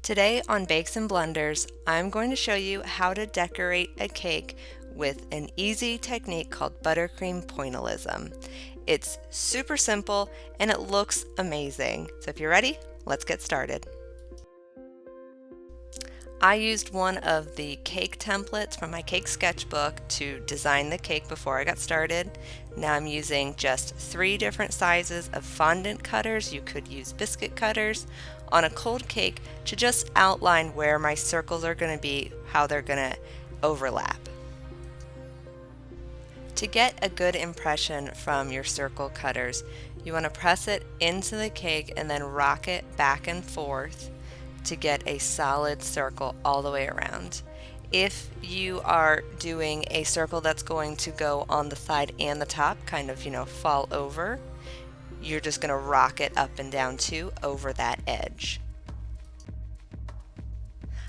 Today on Bakes and Blenders, I'm going to show you how to decorate a cake with an easy technique called Buttercream Pointillism. It's super simple and it looks amazing. So if you're ready, let's get started. I used one of the cake templates from my cake sketchbook to design the cake before I got started. Now I'm using just 3 different sizes of fondant cutters. You could use biscuit cutters on a cold cake to just outline where my circles are going to be, how they're going to overlap. To get a good impression from your circle cutters, you want to press it into the cake and then rock it back and forth to get a solid circle all the way around. If you are doing a circle that's going to go on the side and the top, kind of, fall over, you're just going to rock it up and down too over that edge.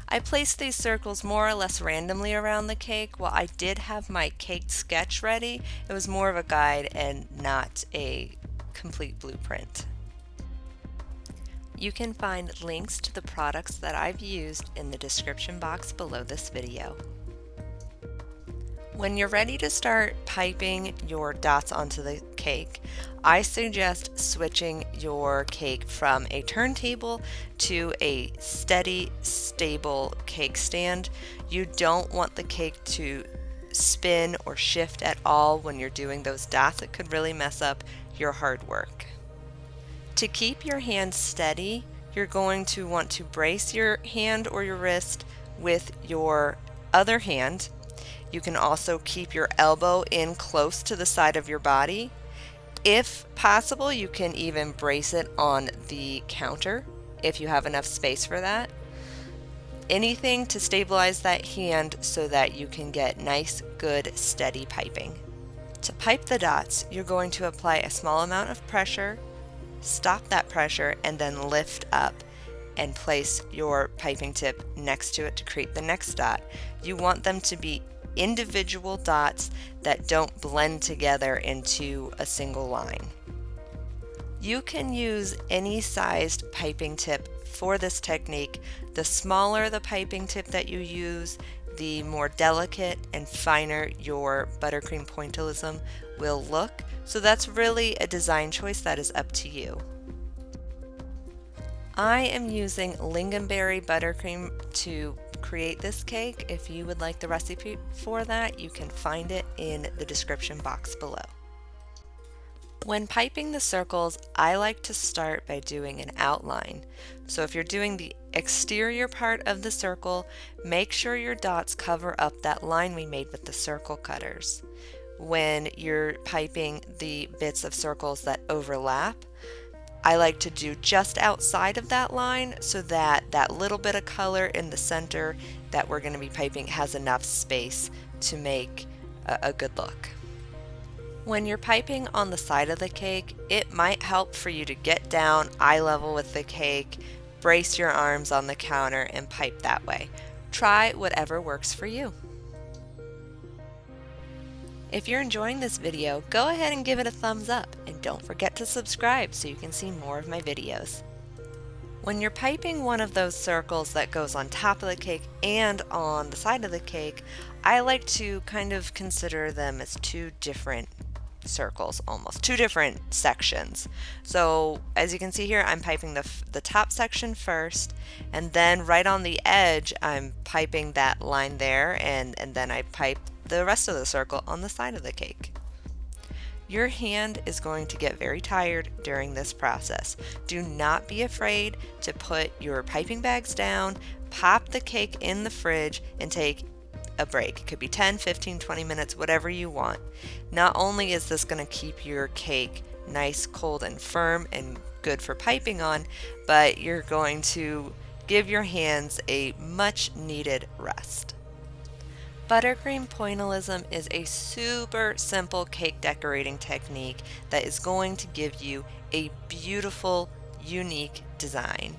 I placed these circles more or less randomly around the cake. While I did have my cake sketch ready, it was more of a guide and not a complete blueprint. You can find links to the products that I've used in the description box below this video. When you're ready to start piping your dots onto the cake, I suggest switching your cake from a turntable to a steady, stable cake stand. You don't want the cake to spin or shift at all when you're doing those dots. It could really mess up your hard work. To keep your hand steady, you're going to want to brace your hand or your wrist with your other hand. You can also keep your elbow in close to the side of your body. If possible, you can even brace it on the counter if you have enough space for that. Anything to stabilize that hand so that you can get nice, good, steady piping. To pipe the dots, you're going to apply a small amount of pressure, stop that pressure, and then lift up and place your piping tip next to it to create the next dot. You want them to be individual dots that don't blend together into a single line. You can use any sized piping tip for this technique. The smaller the piping tip that you use, the more delicate and finer your Buttercream Pointillism will look. So that's really a design choice that is up to you. I am using lingonberry buttercream to create this cake. If you would like the recipe for that, you can find it in the description box below. When piping the circles, I like to start by doing an outline. So if you're doing the exterior part of the circle, make sure your dots cover up that line we made with the circle cutters. When you're piping the bits of circles that overlap, I like to do just outside of that line so that that little bit of color in the center that we're going to be piping has enough space to make a good look. When you're piping on the side of the cake, it might help for you to get down eye level with the cake, brace your arms on the counter, and pipe that way. Try whatever works for you. If you're enjoying this video, go ahead and give it a thumbs up, and don't forget to subscribe so you can see more of my videos. When you're piping one of those circles that goes on top of the cake and on the side of the cake, I like to kind of consider them as 2 different circles, almost 2 different sections. So as you can see here, I'm piping the top section first, and then right on the edge I'm piping that line there, and then I pipe the rest of the circle on the side of the cake. Your hand is going to get very tired during this process. Do not be afraid to put your piping bags down, pop the cake in the fridge, and take a break. It could be 10, 15, 20 minutes, whatever you want. Not only is this going to keep your cake nice, cold, and firm and good for piping on, but you're going to give your hands a much needed rest. Buttercream Pointillism is a super simple cake decorating technique that is going to give you a beautiful, unique design.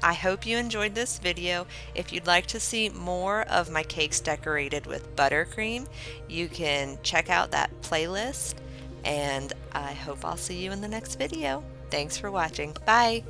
I hope you enjoyed this video. If you'd like to see more of my cakes decorated with buttercream, you can check out that playlist, and I hope I'll see you in the next video. Thanks for watching. Bye!